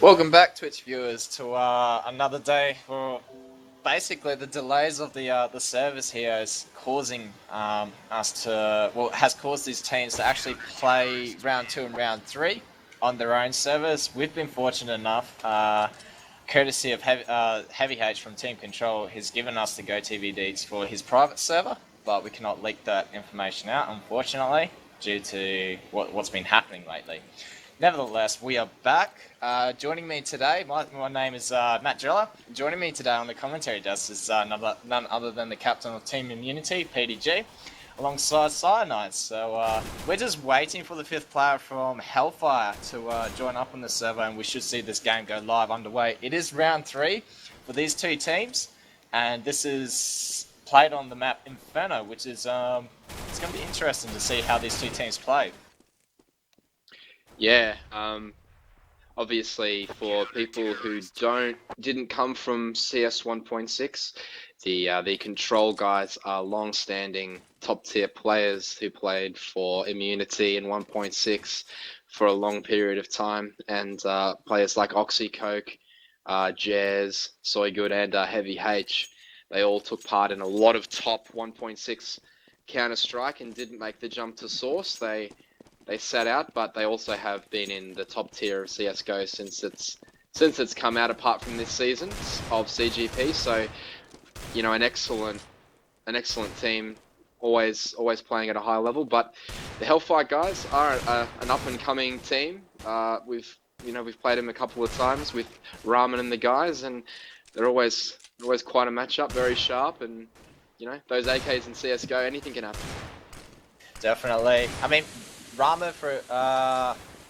Welcome back, Twitch viewers, to another day. For basically, the delays of the service here is causing us to has caused these teams to actually play round 2 and round 3 on their own servers. We've been fortunate enough, courtesy of Heavy H from Team Control, has given us the GoTV deets for his private server, but we cannot leak that information out, unfortunately, due to what's been happening lately. Nevertheless, we are back. Joining me today, my name is Matt Driller. Joining me today on the commentary desk is none other than the captain of Team Immunity, PDG, alongside Cyanide. So we're just waiting for the fifth player from Hellfire to join up on the server, and we should see this game go live underway. It is round 3 for these two teams, and this is played on the map Inferno, which is it's going to be interesting to see how these two teams play. Yeah, obviously for people who didn't come from CS 1.6, the Control guys are long-standing top-tier players who played for Immunity in 1.6 for a long period of time, and players like Oxycoke, Jazz, Soygood, and Heavy H, they all took part in a lot of top 1.6 Counter-Strike and didn't make the jump to Source. They sat out, but they also have been in the top tier of CS:GO since it's come out, apart from this season of CGP. So, you know, an excellent team, always playing at a high level. But the Hellfire guys are an up and coming team. We've played them a couple of times with Ramen and the guys, and they're always quite a matchup, very sharp, and you know, those AKs in CS:GO, anything can happen. Definitely. I mean, Rama,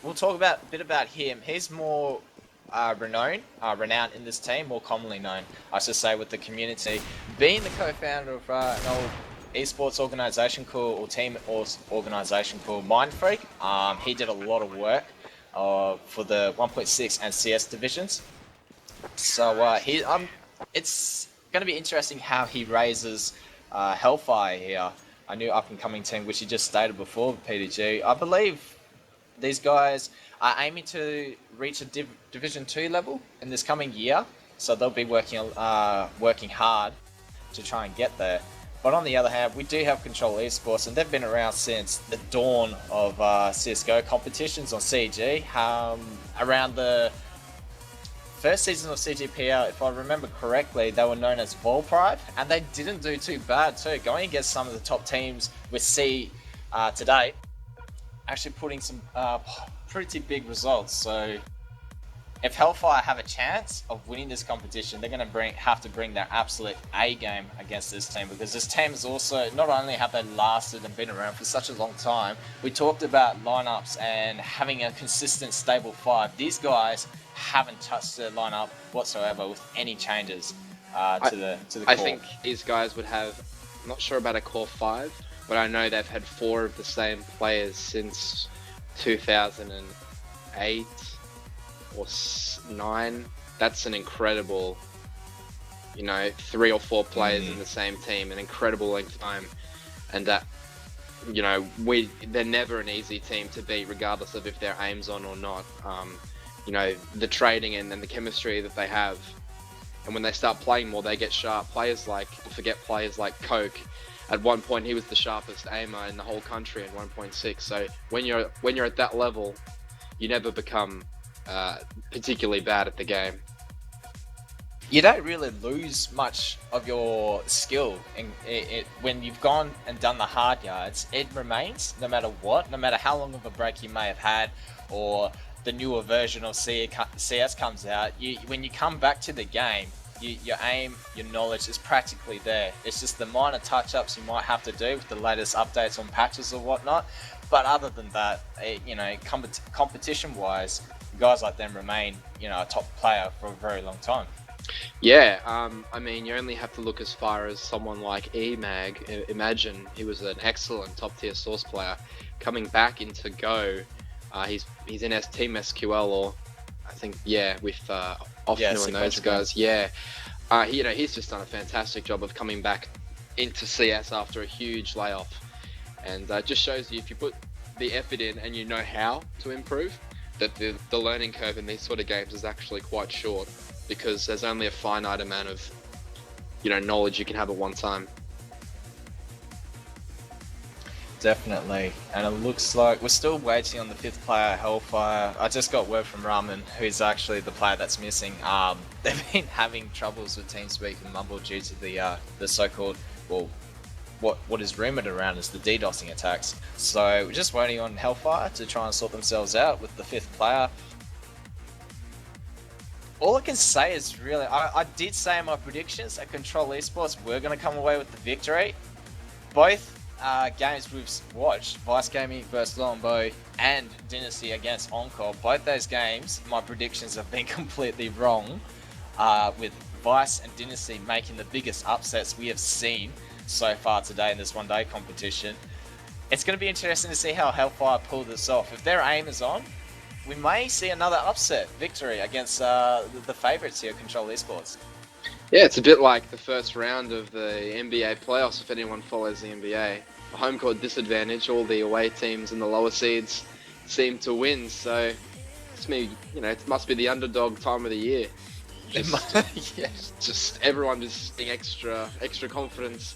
we'll talk a bit about him. He's more renowned in this team, more commonly known, I should say, with the community. Being the co-founder of an old esports organisation called Mind Freak, he did a lot of work for the 1.6 and CS divisions. So it's going to be interesting how he raises Hellfire here, a new up-and-coming team, which you just stated before, PDG. I believe these guys are aiming to reach a Division 2 level in this coming year, so they'll be working hard to try and get there. But on the other hand, we do have Control Esports, and they've been around since the dawn of CSGO competitions on CG, around the first season of CGPL, if I remember correctly, they were known as Volpride, and they didn't do too bad too, going against some of the top teams with C today, actually putting some pretty big results. So if Hellfire have a chance of winning this competition, they're going to have to bring their absolute A game against this team, because this team is also, not only have they lasted and been around for such a long time, we talked about lineups and having a consistent stable 5. These guys haven't touched their lineup whatsoever with any changes to the core. I think these guys would have, I'm not sure about a core 5, but I know they've had 4 of the same players since 2008 or 9. That's an incredible, 3 or 4 players in the same team, an incredible length of time, and that, they're never an easy team to beat, regardless of if their aim's on or not. The trading and the chemistry that they have, and when they start playing more, they get sharp. Players like Coke, at one point he was the sharpest aimer in the whole country in 1.6. So when you're at that level, you never become particularly bad at the game. You don't really lose much of your skill when you've gone and done the hard yards. It remains, no matter what, no matter how long of a break you may have had, or the newer version of CS comes out, when you come back to the game, your aim, your knowledge is practically there. It's just the minor touch-ups you might have to do with the latest updates on patches or whatnot. But other than that, competition-wise, guys like them remain, a top player for a very long time. Yeah, I mean, you only have to look as far as someone like EMAG. Imagine he was an excellent top-tier Source player coming back into Go. He's in Team SQL, or I think, with Offner and those guys. Yeah, he's just done a fantastic job of coming back into CS after a huge layoff, and just shows you, if you put the effort in and you know how to improve, that the learning curve in these sort of games is actually quite short, because there's only a finite amount of knowledge you can have at one time. Definitely, and it looks like we're still waiting on the 5th player, Hellfire. I just got word from Ramen, who's actually the player that's missing. They've been having troubles with TeamSpeak and Mumble due to the so-called, well, what is rumored around as the DDoSing attacks. So we're just waiting on Hellfire to try and sort themselves out with the 5th player. All I can say is really, I did say in my predictions that Control Esports were going to come away with the victory. Both games we've watched, Vice Gaming versus Longbow and Dynasty against Encore, both those games, my predictions have been completely wrong, with Vice and Dynasty making the biggest upsets we have seen so far today in this one-day competition. It's going to be interesting to see how Hellfire pull this off. If their aim is on, we may see another upset victory against the favourites here, Control Esports. Yeah, it's a bit like the first round of the NBA playoffs, if anyone follows the NBA. A home court disadvantage, all the away teams and the lower seeds seem to win, so it must be the underdog time of the year. Just everyone just being extra confidence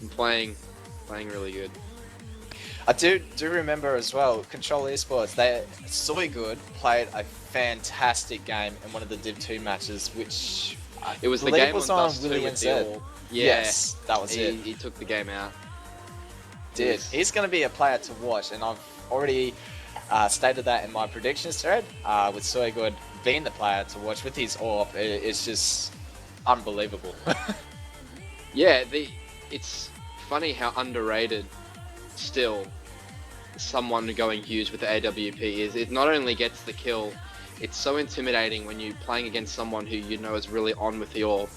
and playing really good. I do remember as well, Control Esports, Soygood played a fantastic game in one of the Div 2 matches, which it was the game was on on Dust 2 William with Z. the Orb. Yeah, yes, that was it. He took the game out. He's going to be a player to watch, and I've already stated that in my predictions thread, with Soygood being the player to watch with his Orb. It's just unbelievable. Yeah, it's funny how underrated still someone going huge with the AWP is. It not only gets the kill, it's so intimidating when you're playing against someone who is really on with the Orb.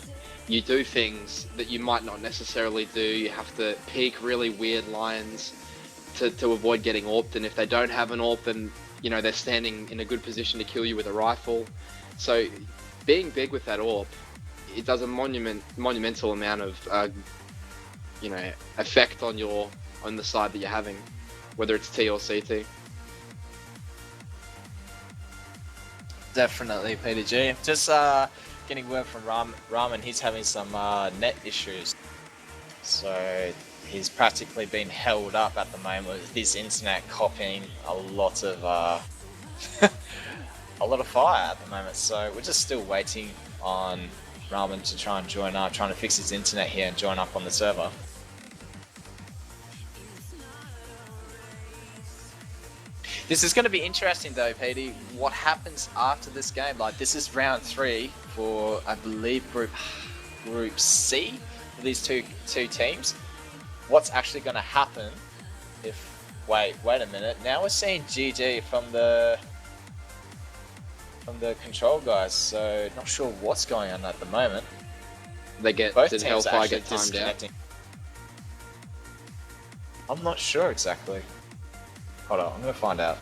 You do things that you might not necessarily do. You have to peek really weird lines to avoid getting Orped, and if they don't have an Orp, then they're standing in a good position to kill you with a rifle. So being big with that Orp, it does a monumental amount of effect on the side that you're having, whether it's T or CT. Definitely, Peter G. Just getting word from Ramen, he's having some net issues. So he's practically been held up at the moment with his internet copying a lot of fire at the moment. So we're just still waiting on Ramen to try and join up, trying to fix his internet here and join up on the server. This is going to be interesting though, Petey. What happens after this game? Like, this is round 3 for, I believe, Group C for these two teams. What's actually going to happen if... Wait a minute. Now we're seeing GG from the Control guys, so not sure what's going on at the moment. Both did teams Hellfire actually get timed out? disconnecting. I'm not sure exactly. Hold on, I'm going to find out.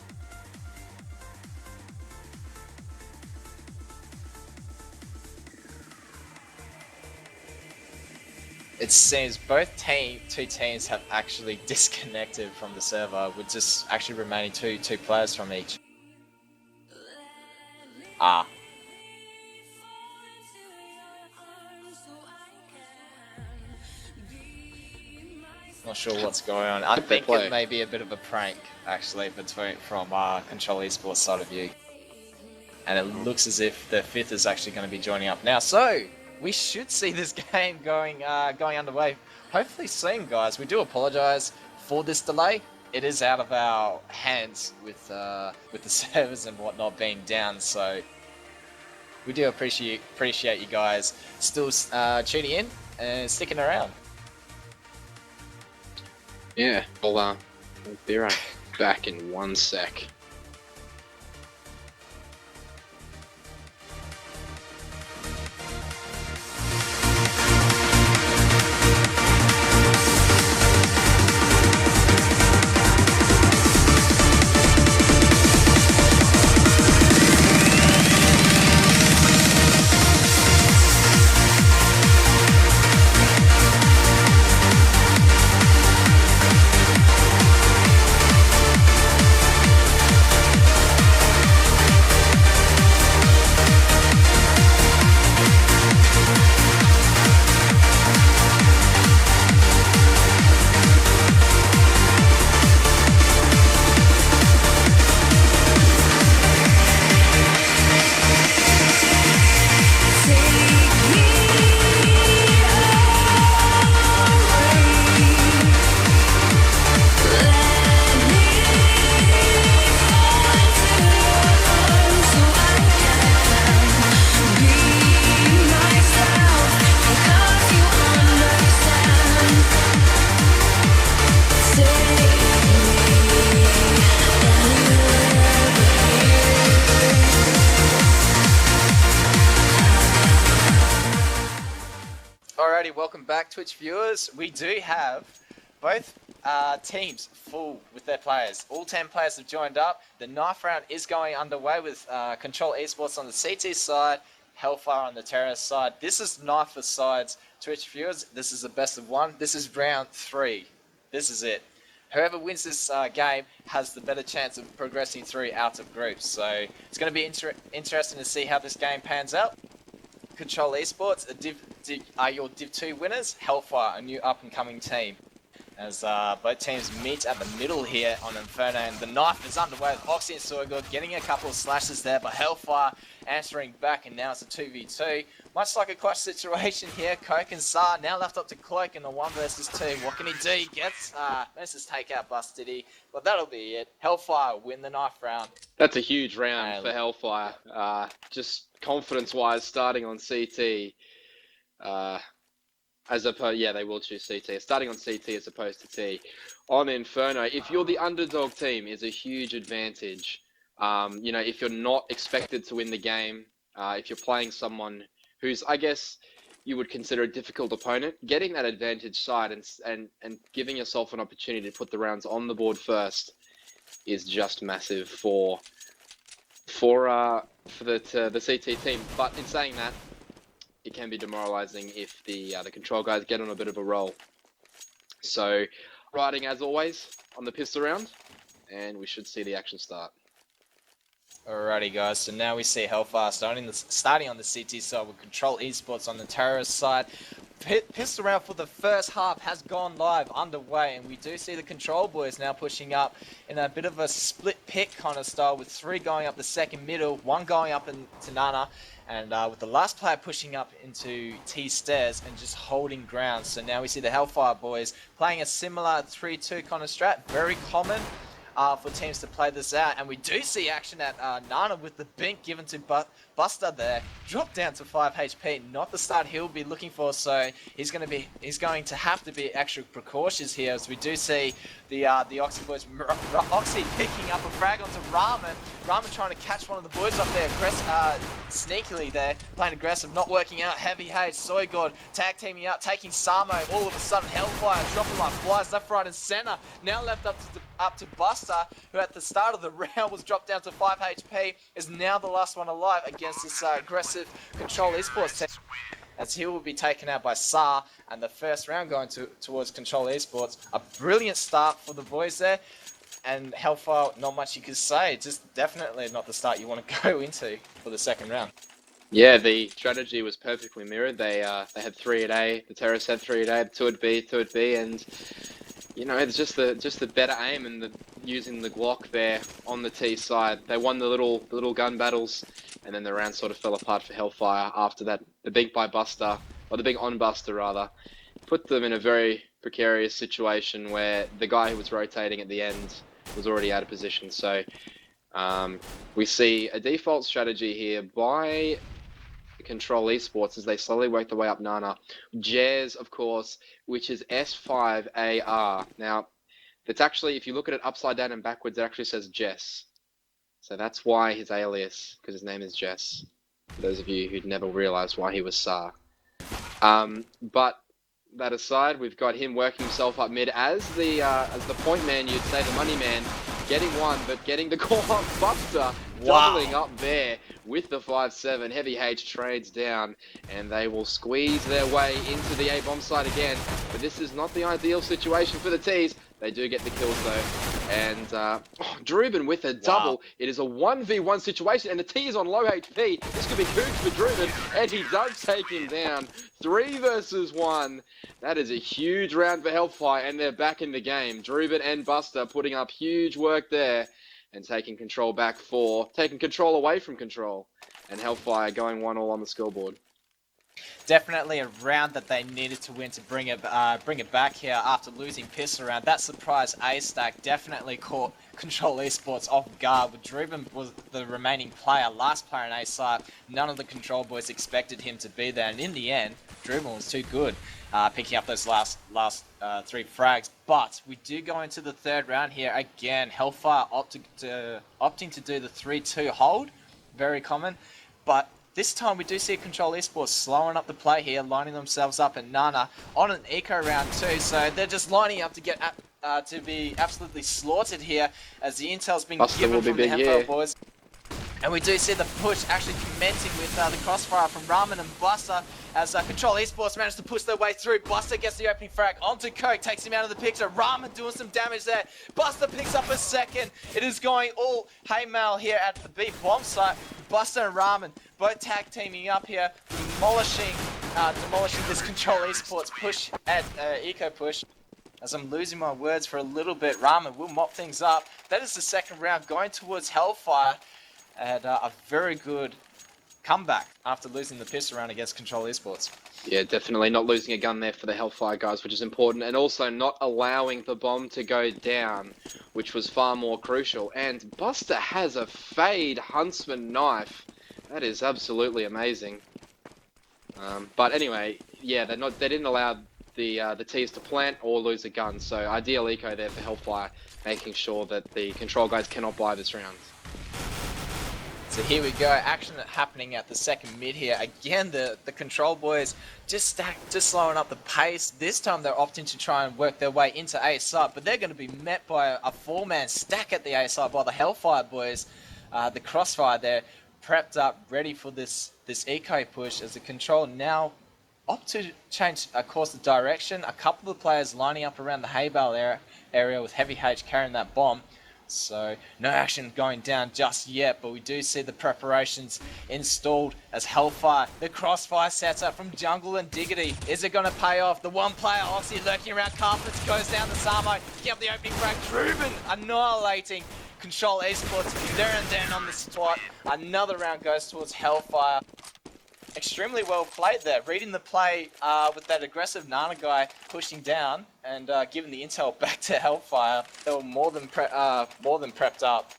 It seems both two teams have actually disconnected from the server, with just actually remaining two players from each. Not sure what's going on. I think it may be a bit of a prank, actually, from Control Esports side of view. And it looks as if the 5th is actually going to be joining up now. So we should see this game going underway hopefully soon, guys. We do apologise for this delay. It is out of our hands with the servers and whatnot being down. So we do appreciate you guys still tuning in and sticking around. Yeah, we'll be right back in 1 sec. back, Twitch viewers. We do have both teams full with their players. All 10 players have joined up. The knife round is going underway with Control Esports on the CT side, Hellfire on the Terrorist side. This is knife for sides, Twitch viewers. This is the best of one. This is round 3. This is it. Whoever wins this game has the better chance of progressing through out of groups. So it's going to be interesting to see how this game pans out. Control Esports are your Div 2 winners. Hellfire, a new up-and-coming team. As both teams meet at the middle here on Inferno, and the knife is underway with Oxy and Soygood getting a couple of slashes there, but Hellfire answering back, and now it's a 2v2. Much like a clutch situation here, Coke and Saar now left up to Cloak in the 1 versus 2. What can he do? He gets manages to take out Bustedy, but that'll be it. Hellfire win the knife round. That's a huge round for Hellfire. Just confidence-wise, starting on CT. They will choose CT. Starting on CT as opposed to T. On Inferno, if you're the underdog team, is a huge advantage. If you're not expected to win the game, if you're playing someone who's, I guess, you would consider a difficult opponent, getting that advantage side and giving yourself an opportunity to put the rounds on the board first is just massive for the CT team. But in saying that, it can be demoralizing if the control guys get on a bit of a roll. So, riding as always on the pistol round, and we should see the action start. Alrighty guys, so now we see Hellfire starting on the CT side with Control Esports on the Terrorist side. Pistol round for the first half has gone live, underway, and we do see the Control boys now pushing up in a bit of a split pick kind of style, with 3 going up the second middle, 1 going up into Nana, and with the last player pushing up into T stairs and just holding ground. So now we see the Hellfire boys playing a similar 3-2 kind of strat, very common for teams to play this out, and we do see action at Nana with the bink given to Buster there, dropped down to 5 HP, not the start he'll be looking for, so he's going to have to be extra precautious here, as we do see the Oxy boys, Oxy picking up a frag onto Ramen trying to catch one of the boys up there, sneakily there, playing aggressive, not working out, Heavy H, Soygod tag teaming out, taking Samo, all of a sudden Hellfire dropping like flies left, right and center, now left up to Buster, who at the start of the round was dropped down to 5 HP, is now the last one alive against this aggressive Control Esports team, as he will be taken out by Saar, and the first round going towards Control Esports. A brilliant start for the boys there, and Hellfire, not much you could say, just definitely not the start you want to go into for the second round. Yeah, the strategy was perfectly mirrored. They had 3 at A, the Terrorists had 3 at A, 2 at B, and it's just the better aim and using the Glock there on the T side. They won the little gun battles, and then the round sort of fell apart for Hellfire after that. The big by Buster, or the big on Buster rather, put them in a very precarious situation where the guy who was rotating at the end was already out of position. So we see a default strategy here by Control Esports as they slowly work their way up Nana. Jez, of course, which is S5AR. Now, it's actually, if you look at it upside down and backwards, it actually says Jess. So that's why his alias, because his name is Jess. For those of you who'd never realized why he was Saar. But that aside, we've got him working himself up mid as the point man, you'd say, the money man, getting one, but getting the call on Buster, doubling up there with the 5-7. Heavy H trades down, and they will squeeze their way into the A-bomb side again. But this is not the ideal situation for the T's. They do get the kills though. And Drubin with a double. Wow. It is a 1v1 situation, and the T is on low HP. This could be huge for Drubin, and he does take him down. 3 versus 1. That is a huge round for Hellfire, and they're back in the game. Drubin and Buster putting up huge work there, and taking control taking control away from Control. And Hellfire going 1-1 on the scoreboard. Definitely a round that they needed to win to bring it back here after losing pistol round. That surprise A stack definitely caught Control Esports off guard. With Drubin was the remaining player, last player in A side. None of the Control boys expected him to be there, and in the end, Drubin was too good, picking up those last 3 frags. But we do go into the third round here again. Hellfire opting to do the 3-2 hold, very common, but this time we do see Control Esports slowing up the play here, lining themselves up and Nana on an eco round too. So they're just lining up to get to be absolutely slaughtered here as the intel's been given from the Hellfire boys. And we do see the push actually commencing with the crossfire from Ramen and Buster as Control Esports managed to push their way through. Buster gets the opening frag onto Coke, takes him out of the picture. Ramen doing some damage there. Buster picks up a second. It is going all haymail here at the B bomb site. Buster and Ramen both tag teaming up here, demolishing this Control Esports push at eco push. As I'm losing my words for a little bit, Ramen will mop things up. That is the second round going towards Hellfire. And a very good comeback after losing the pistol round against Control Esports. Yeah, definitely not losing a gun there for the Hellfire guys, which is important, and also not allowing the bomb to go down, which was far more crucial. And Buster has a Fade Huntsman knife. That is absolutely amazing. But anyway, yeah, they didn't allow the T's to plant or lose a gun, so ideal eco there for Hellfire, making sure that the Control guys cannot buy this round. So here we go, action happening at the second mid here. Again, the Control boys just slowing up the pace. This time they're opting to try and work their way into A side, but they're going to be met by a four-man stack at the A side by the Hellfire boys. The crossfire there, prepped up, ready for this eco push as the Control now opt to change course of direction. A couple of players lining up around the hay bale area with Heavy H carrying that bomb. So no action going down just yet, but we do see the preparations installed as Hellfire. The crossfire sets up from Jungle and Diggity. Is it going to pay off? The one player Aussie lurking around carpets goes down to Samo. Get up the opening frag. Ruben annihilating Control Esports there and then on the spot. Another round goes towards Hellfire. Extremely well played there, reading the play with that aggressive Nana guy pushing down and giving the intel back to Hellfire. They were more than prepped up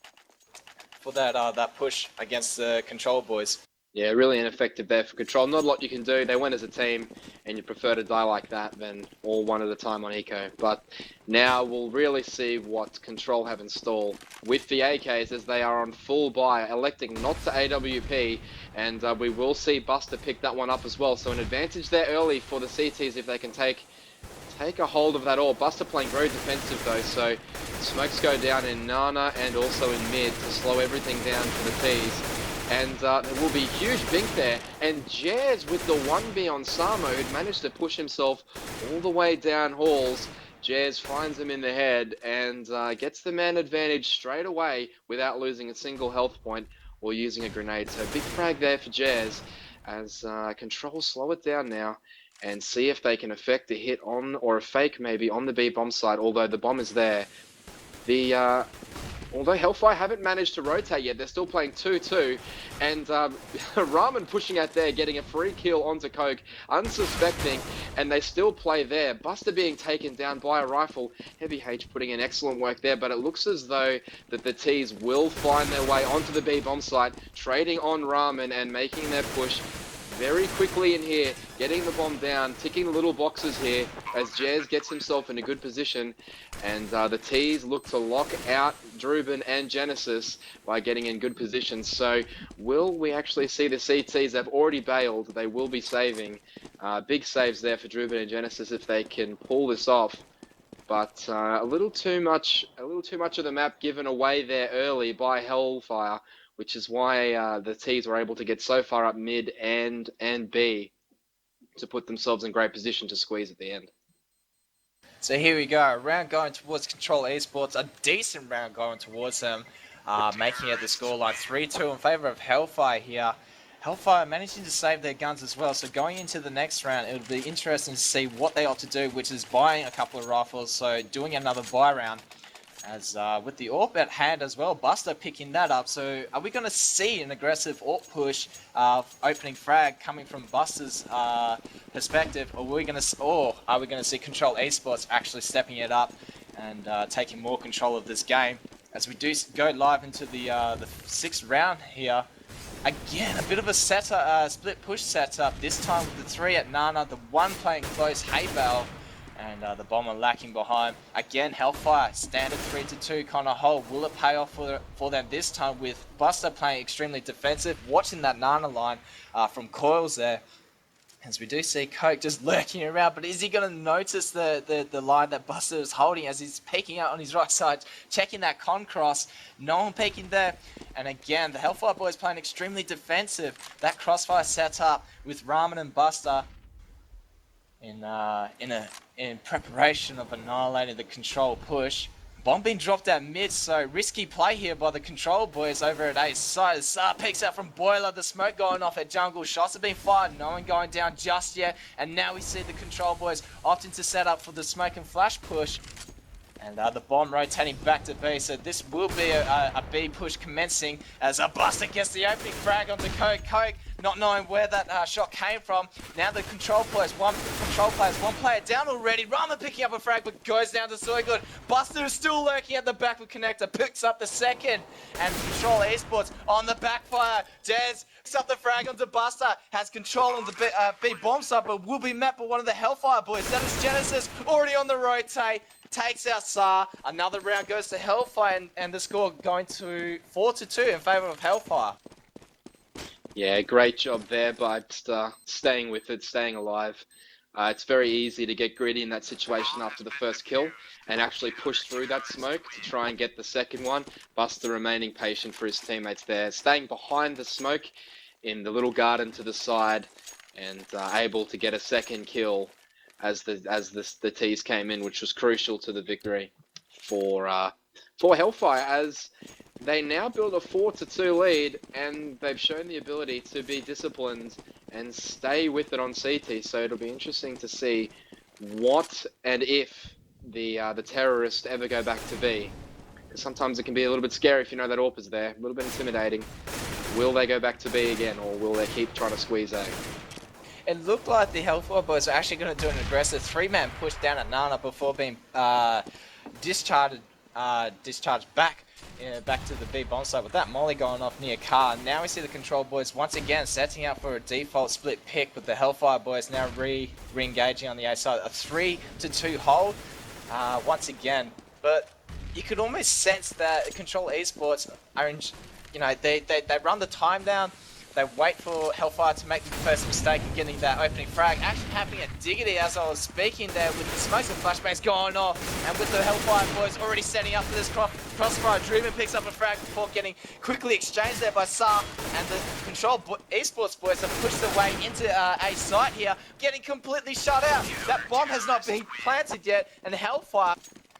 for that push against the Control boys. Yeah, really ineffective there for Control. Not a lot you can do. They went as a team, and you prefer to die like that than all one at a time on eco. But now we'll really see what Control have installed with the AKs as they are on full buy, electing not to AWP, and we will see Buster pick that one up as well. So an advantage there early for the CTs if they can take a hold of that all. Buster playing very defensive though, so smokes go down in Nana and also in mid to slow everything down for the Ts. And there will be huge bink there. And Jazz with the 1B on Samo, who'd managed to push himself all the way down halls. Jazz finds him in the head and gets the man advantage straight away without losing a single health point or using a grenade. So big frag there for Jazz as Control slow it down now and see if they can effect a hit on, or a fake maybe, on the B bomb side, although the bomb is there. Although Hellfire haven't managed to rotate yet, they're still playing 2-2, and Ramen pushing out there, getting a free kill onto Coke, unsuspecting, and they still play there. Buster being taken down by a rifle, Heavy H putting in excellent work there, but it looks as though that the Ts will find their way onto the B bomb site, trading on Ramen and making their push very quickly in here, getting the bomb down, ticking the little boxes here as Jazz gets himself in a good position, and the Ts look to lock out Druben and Genesis by getting in good position. So will we actually see the CTs? They've already bailed. They will be saving. Big saves there for Druben and Genesis if they can pull this off. But a little too much of the map given away there early by Hellfire, which is why the Ts were able to get so far up mid and B to put themselves in great position to squeeze at the end. So here we go, a round going towards Control Esports, a decent round going towards them, making it the scoreline 3-2 in favour of Hellfire here. Hellfire managing to save their guns as well, so going into the next round, it'll be interesting to see what they opt to do, which is buying a couple of rifles, so doing another buy round. As with the AWP at hand as well, Buster picking that up. So are we going to see an aggressive AWP push, opening frag coming from Buster's perspective, or are we going to see Control Esports actually stepping it up and taking more control of this game? As we do go live into the 6th round here, again a bit of a split push setup. This time with the 3 at Nana, the 1 playing close Haybell. And the bomber lacking behind. Again, Hellfire, standard 3-2 kind of hold. Will it pay off for them this time with Buster playing extremely defensive? Watching that Nana line from Coils there. As we do see Coke just lurking around, but is he going to notice the line that Buster is holding as he's peeking out on his right side, checking that con cross? No one peeking there. And again, the Hellfire boys playing extremely defensive. That crossfire set up with Ramen and Buster in preparation of annihilating the control push. Bomb being dropped at mid, so risky play here by the control boys over at Ace side. Saar peeks out from Boiler, the smoke going off at jungle. Shots have been fired, no one going down just yet. And now we see the control boys opting to set up for the smoke and flash push. And the bomb rotating back to B, so this will be a B push commencing as a Buster gets the opening frag onto Coke. Coke not knowing where that shot came from. Now the control players, one player down already. Rama picking up a frag but goes down to Soygood. Buster is still lurking at the back with Connector, picks up the second. And Control Esports on the backfire. Dez picks up the frag onto Buster, has control on the B bomb side, but will be met by one of the Hellfire boys. That is Genesis, already on the rotate. Takes out Saar. Another round goes to Hellfire, and the score going to 4-2 in favour of Hellfire. Yeah, great job there by staying with it, staying alive. It's very easy to get greedy in that situation after the first kill and actually push through that smoke to try and get the second one. Buster remaining patient for his teammates there, staying behind the smoke in the little garden to the side and able to get a second kill as the tease came in, which was crucial to the victory for Hellfire, as they now build a 4-2 lead, and they've shown the ability to be disciplined and stay with it on CT. So it'll be interesting to see what and if the terrorists ever go back to B. Because sometimes it can be a little bit scary if you know that AWP is there, a little bit intimidating. Will they go back to B again, or will they keep trying to squeeze A? It looked like the Hellfire boys are actually going to do an aggressive three-man push down at Nana before being discharged back to the B bomb site with that molly going off near car. Now we see the control boys once again setting up for a default split pick, with the Hellfire boys now re-engaging on the A side. A 3-2 hold once again, but you could almost sense that Control Esports are in, they run the time down. They wait for Hellfire to make the first mistake in getting that opening frag. Actually happening at Diggity as I was speaking there, with the smokes and flashbangs going off, and with the Hellfire boys already setting up for this crossfire. Druman picks up a frag before getting quickly exchanged there by Saar, and the Control Esports boys have pushed their way into a site here, getting completely shut out. That bomb has not been planted yet, and Hellfire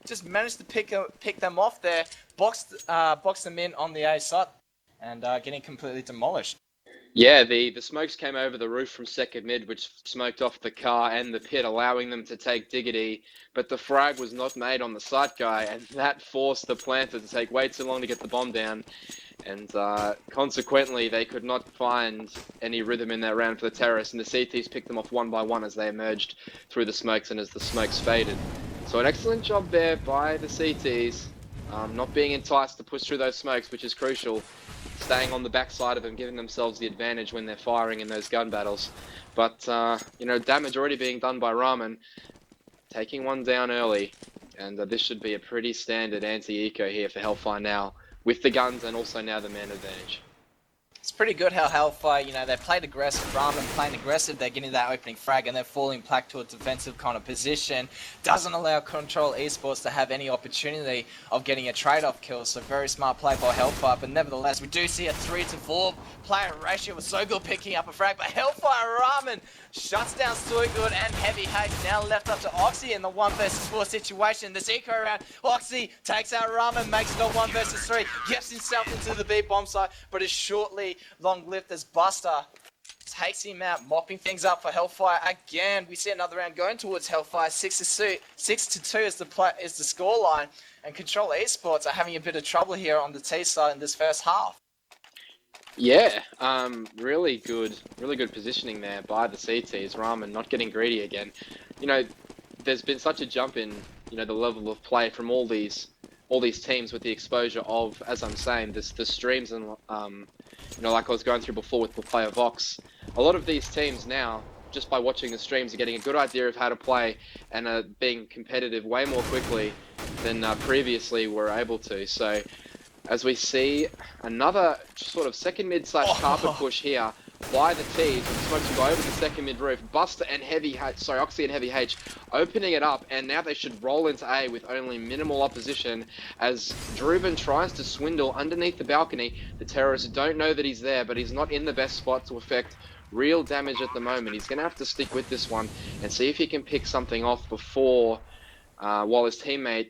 just managed to pick them off there, box them in on the A site, and getting completely demolished. Yeah, the smokes came over the roof from second mid, which smoked off the car and the pit, allowing them to take Diggity. But the frag was not made on the site guy, and that forced the planter to take way too long to get the bomb down. And consequently, they could not find any rhythm in that round for the terrorists, and the CTs picked them off one by one as they emerged through the smokes and as the smokes faded. So an excellent job there by the CTs, not being enticed to push through those smokes, which is crucial. Staying on the backside of them, giving themselves the advantage when they're firing in those gun battles. But, damage already being done by Ramen, taking one down early. And this should be a pretty standard anti-eco here for Hellfire now, with the guns and also now the man advantage. It's pretty good how Hellfire, they played aggressive. Ramen playing aggressive, they're getting that opening frag and they're falling back to a defensive kind of position. Doesn't allow Control Esports to have any opportunity of getting a trade-off kill, so very smart play by Hellfire. But nevertheless, we do see a 3-4 player ratio with Soygood picking up a frag, but Hellfire Ramen shuts down Soygood and Heavy Hate, now left up to Oxy in the 1 versus 4 situation. This eco round, Oxy takes out Ramen, makes it a 1 versus 3, gets himself into the B bomb site, but is shortly long-lived as Buster takes him out, mopping things up for Hellfire again. We see another round going towards Hellfire. 6-2 is the scoreline, and Control Esports are having a bit of trouble here on the T side in this first half. Yeah, really good positioning there by the CTs. Ramen not getting greedy again. There's been such a jump in, the level of play from all these teams with the exposure of, as I'm saying, the streams and, like I was going through before with the player Vox. A lot of these teams now just by watching the streams, are getting a good idea of how to play and are being competitive way more quickly than previously were able to. So as we see another sort of second mid / carpet push here by the T's, and Smokes will go over the second mid roof. Buster and Oxy and Heavy H opening it up, and now they should roll into A with only minimal opposition as Druben tries to swindle underneath the balcony. The terrorists don't know that he's there, but he's not in the best spot to affect real damage at the moment. He's going to have to stick with this one and see if he can pick something off before, while his teammate,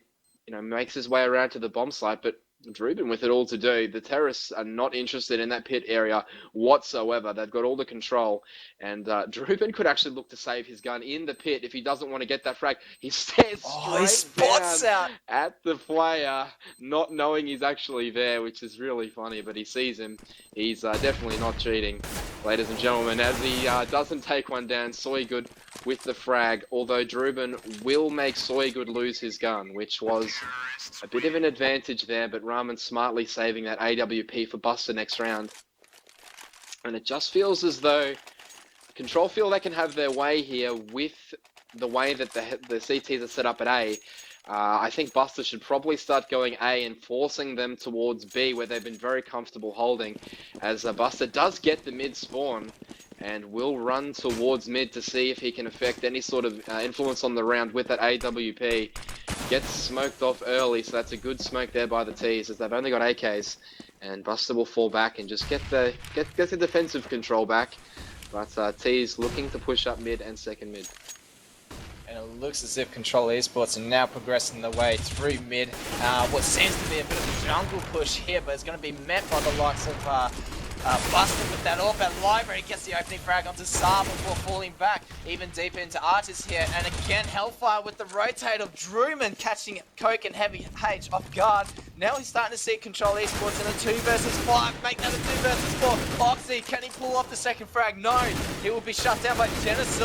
makes his way around to the bomb site. But Druben with it all to do. The terrorists are not interested in that pit area whatsoever. They've got all the control, and Druben could actually look to save his gun in the pit if he doesn't want to get that frag. He stares straight down at the player, not knowing he's actually there, which is really funny, but he sees him. He's definitely not cheating, ladies and gentlemen, as he doesn't take one down. Soygood with the frag, although Druben will make Soygood lose his gun, which was a bit of an advantage there, but Ramen smartly saving that AWP for Buster next round. And it just feels as though Control feel they can have their way here with the way that the CTs are set up at A. I think Buster should probably start going A and forcing them towards B, where they've been very comfortable holding, as Buster does get the mid spawn and will run towards mid to see if he can affect any sort of influence on the round with that AWP. Gets smoked off early, so that's a good smoke there by the T's, as they've only got AKs, and Buster will fall back and just get the defensive control back. But T's looking to push up mid and second mid. And it looks as if Control Esports are now progressing their way through mid. What seems to be a bit of a jungle push here, but it's going to be met by the likes of Buster with that AWP at Library. Gets the opening frag onto Saab before falling back even deeper into Artis here. And again, Hellfire with the rotate of Druman catching Coke and Heavy H off guard. Now he's starting to see Control Esports in a 2 versus 5. Make that a 2 versus 4. Oxy, can he pull off the second frag? No. He will be shut down by Genesis.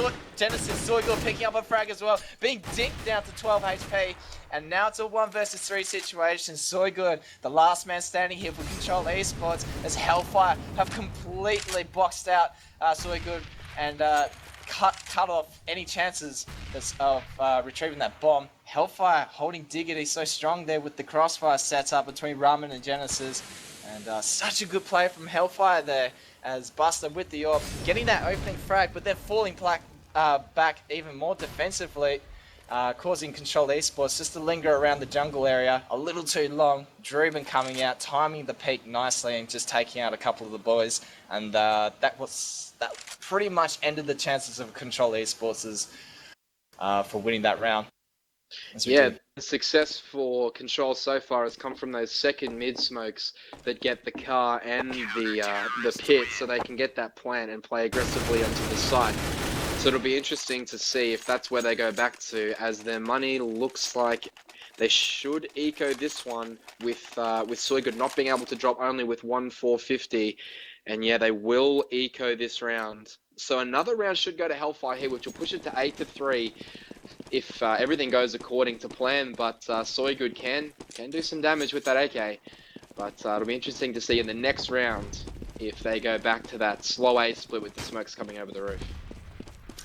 Zoigor picking up a frag as well. Being dinked down to 12 HP. And now it's a 1 versus 3 situation. Zoigor, the last man standing here for Control Esports, as Hellfire have completely boxed out Zoigor and cut off any chances of retrieving that bomb. Hellfire holding Diggity so strong there with the crossfire set up between Ramen and Genesis. And such a good play from Hellfire there, as Buster with the AWP getting that opening frag, but then falling back even more defensively, causing Control Esports just to linger around the jungle area a little too long. Druben coming out, timing the peak nicely and just taking out a couple of the boys. And that pretty much ended the chances of Control Esports for winning that round. Yeah, the success for Control so far has come from those second mid smokes that get the car and the pit, so they can get that plant and play aggressively onto the site. So it'll be interesting to see if that's where they go back to, as their money looks like they should eco this one with Soygood not being able to drop only with 1,450, and yeah, they will eco this round. So another round should go to Hellfire here, which will push it to 8-3 if everything goes according to plan. But Soygood can do some damage with that AK. But it'll be interesting to see in the next round if they go back to that slow A split with the smokes coming over the roof.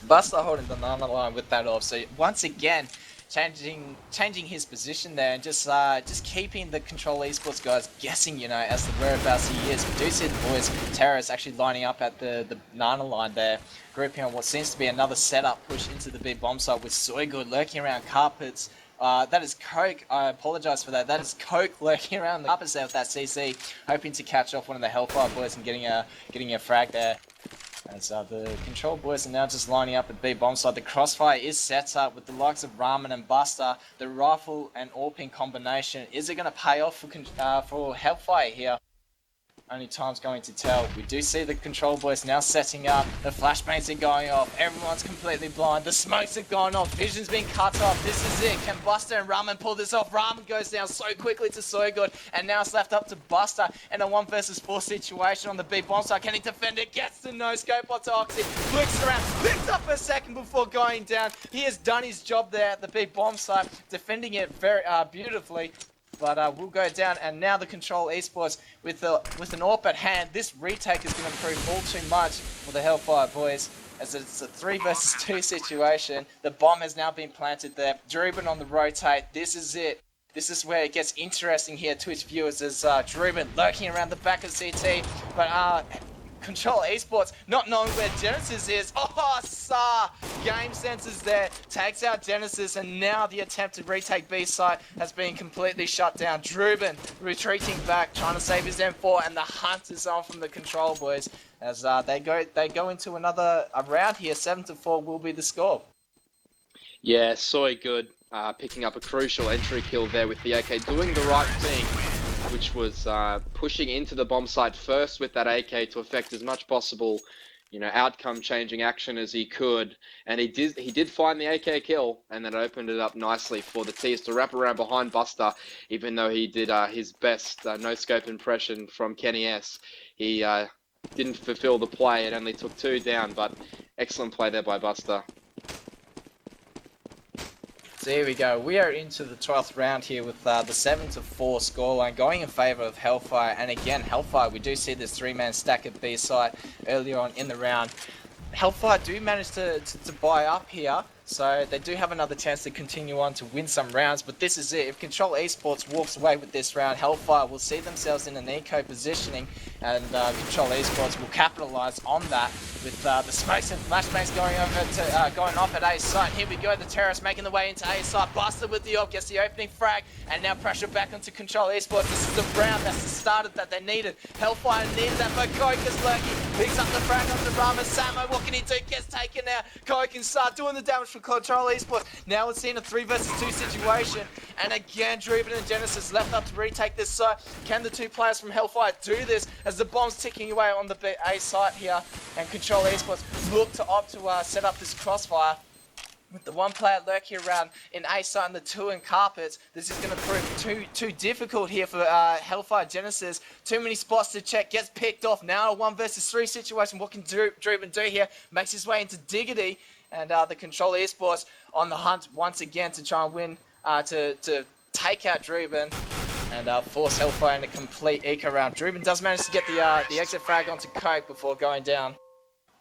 Buster holding the Nana line with that off. So once again, changing his position there and just keeping the Control Esports guys guessing, as the whereabouts he is. We do see the boys terrorists actually lining up at the Nana line there, grouping on what seems to be another setup push into the big bomb site with Soygood lurking around carpets. That is Coke. I apologize for that. That is Coke lurking around the carpets there with that CC, hoping to catch off one of the Hellfire boys and getting a frag there. As the Control boys are now just lining up at B bomb site. The crossfire is set up with the likes of Ramen and Buster. The rifle and AWP combination, is it going to pay off for Hellfire here? Only time's going to tell. We do see the Control boys now setting up. The flashbangs are going off. Everyone's completely blind. The smokes have gone off. Vision's been cut off. This is it. Can Buster and Ramen pull this off? Ramen goes down so quickly to Soygood. And now it's left up to Buster in a 1 versus 4 situation on the big bomb site. Can he defend it? Gets the no-scope onto Oxy. Flicks around. Picks up a second before going down. He has done his job there at the big bomb site. Defending it very beautifully. But we'll go down, and now the Control Esports with an AWP at hand. This retake is going to prove all too much for the Hellfire boys, as it's a 3 versus 2 situation. The bomb has now been planted there. Druben on the rotate. This is it. This is where it gets interesting here, Twitch viewers, as Druben lurking around the back of CT, but Control Esports not knowing where Genesis is. Oh, Sa! Game senses there, takes out Genesis, and now the attempt to retake B site has been completely shut down. Druben retreating back, trying to save his M4, and the hunt is on from the Control boys as they go into another round here. 7-4 will be the score. Yeah, Soy good, picking up a crucial entry kill there with the AK, doing the right thing, which was pushing into the bomb site first with that AK to affect as much possible, outcome-changing action as he could. And he did find the AK kill, and that opened it up nicely for the T's to wrap around behind Buster, even though he did his best no-scope impression from Kenny S. He didn't fulfill the play. It only took 2 down, but excellent play there by Buster. So here we go. We are into the 12th round here with the 7-4 scoreline going in favour of Hellfire. And again, Hellfire, we do see this 3-man stack at B site earlier on in the round. Hellfire do manage to buy up here, so they do have another chance to continue on to win some rounds. But this is it. If Control Esports walks away with this round, Hellfire will see themselves in an eco positioning, and Control Esports will capitalise on that with the smokes and flashbangs going off at A site. Here we go, the terrorists making the way into A site. Buster with the op, gets the opening frag, and now pressure back onto Control Esports. This is the round, that's the starter that they needed. Hellfire needed that, but Coke is lurking. Picks up the frag onto Rama. Samo, what can he do? Gets taken out. Coke can start doing the damage for Control Esports. Now we're seeing a 3 versus 2 situation, and again, Druben and Genesis left up to retake this site. Can the 2 players from Hellfire do this as the bomb's ticking away on the A site here, and Control Esports look to opt to set up this crossfire with the 1 player lurking around in A site and the 2 in carpets. This is going to prove too difficult here for Hellfire Genesis. Too many spots to check, gets picked off. Now a 1 versus 3 situation. What can Druben do here? Makes his way into Diggity, and the Control Esports on the hunt once again to try and win, to take out Druben and force Hellfire in a complete eco round. Druben does manage to get the exit frag onto Coke before going down.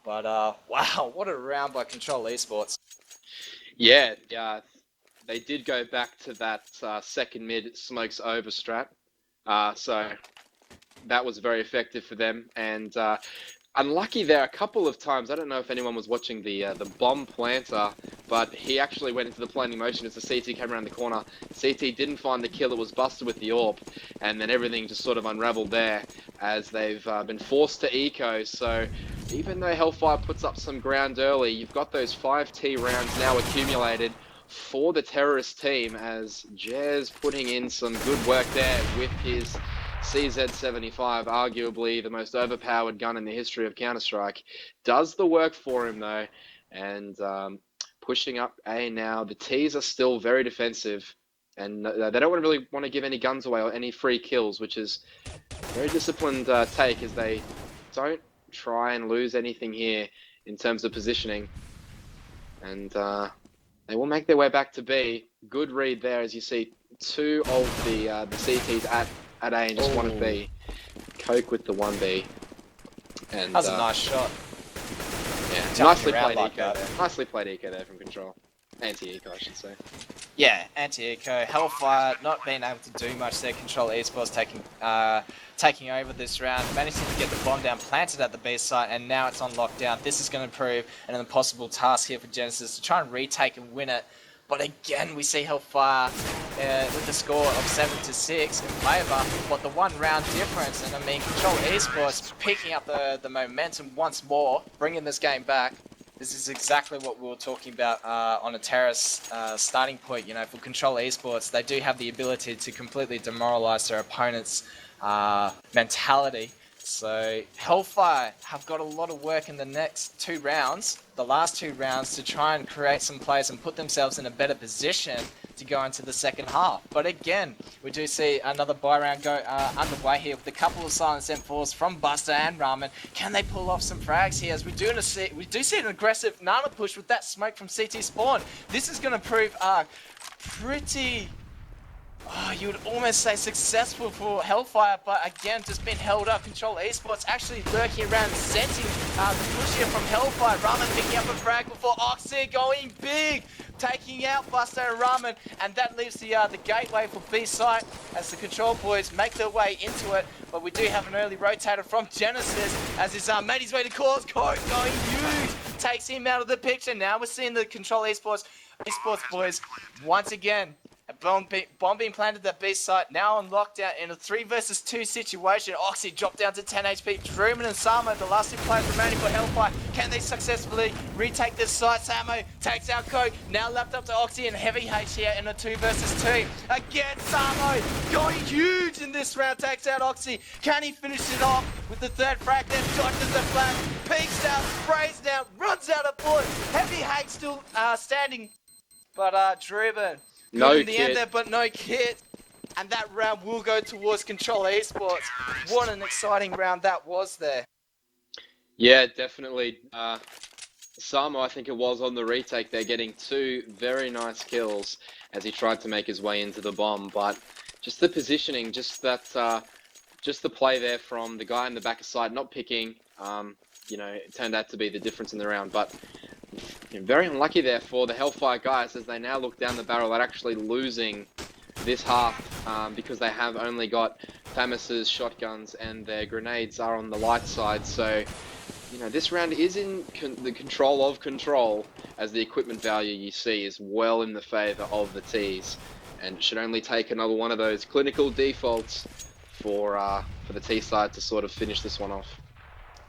But wow, what a round by Control Esports. Yeah, they did go back to that second mid smokes over strat. So that was very effective for them. And unlucky there a couple of times. I don't know if anyone was watching the bomb planter, but he actually went into the planting motion as the CT came around the corner. CT didn't find the kill, it was Buster with the AWP, and then everything just sort of unraveled there as they've been forced to eco. So even though Hellfire puts up some ground early, you've got those 5T rounds now accumulated for the terrorist team, as Jez putting in some good work there with his CZ75, arguably the most overpowered gun in the history of Counter-Strike. Does the work for him though, and pushing up A now. The T's are still very defensive, and they don't really want to give any guns away or any free kills, which is a very disciplined take, as they don't try and lose anything here in terms of positioning. And they will make their way back to B. Good read there, as you see 2 of the CTs at A and just 1 at B. Coke with the 1B. And that was a nice shot. Yeah, nicely played like eco there. Nicely played eco there from Control. Anti-eco, I should say. Yeah, anti-eco. Hellfire not being able to do much there. Control Esports taking over this round, managing to get the bomb down, planted at the B site, and now it's on lockdown. This is going to prove an impossible task here for Genesis to try and retake and win it. But again, we see Hellfire with the score of 7-6 in favour, but the 1 round difference. And I mean, Control Esports picking up the momentum once more, bringing this game back. This is exactly what we were talking about on a terrace starting point. You know, for Control Esports, they do have the ability to completely demoralise their opponent's mentality. So Hellfire have got a lot of work in the next 2 rounds, the last 2 rounds, to try and create some plays and put themselves in a better position to go into the second half. But again, we do see another buy round go underway here with a couple of silent M4s from Buster and Ramen. Can they pull off some frags here? As we do see an aggressive Nana push with that smoke from CT spawn. This is going to prove pretty Oh, you would almost say successful for Hellfire, but again, just been held up. Control Esports actually lurking around, sensing the push here from Hellfire. Ramen picking up a frag before Oxy going big, taking out Buster and Ramen, and that leaves the gateway for B site as the Control boys make their way into it. But we do have an early rotator from Genesis as he's made his way to cause code going huge, takes him out of the picture. Now we're seeing the Control Esports boys once again. A bomb being planted at B site, now on lockdown in a 3 versus 2 situation. Oxy dropped down to 10 HP. Druman and Samo, the last two players remaining for Hellfire. Can they successfully retake this site? Samo takes out Coke, now left up to Oxy and Heavy H here in a 2 versus 2. Again, Samo going huge in this round, takes out Oxy. Can he finish it off with the third frag? Then dodges the flash, peeks out, sprays down, runs out of bullet. Heavy H still standing, but Druban. No in the kit. end there, but no kit. And that round will go towards Control Esports. What an exciting round that was there. Yeah, definitely. Samo, I think it was on the retake, they're getting 2 very nice kills as he tried to make his way into the bomb. But just the positioning, just that, just the play there from the guy in the back of side, not picking, you know, it turned out to be the difference in the round. But very unlucky there for the Hellfire guys as they now look down the barrel at actually losing this half because they have only got Thamus's shotguns and their grenades are on the light side. So, you know, this round is in the control of control as the equipment value you see is well in the favour of the T's. And it should only take another one of those clinical defaults for the T side to sort of finish this one off.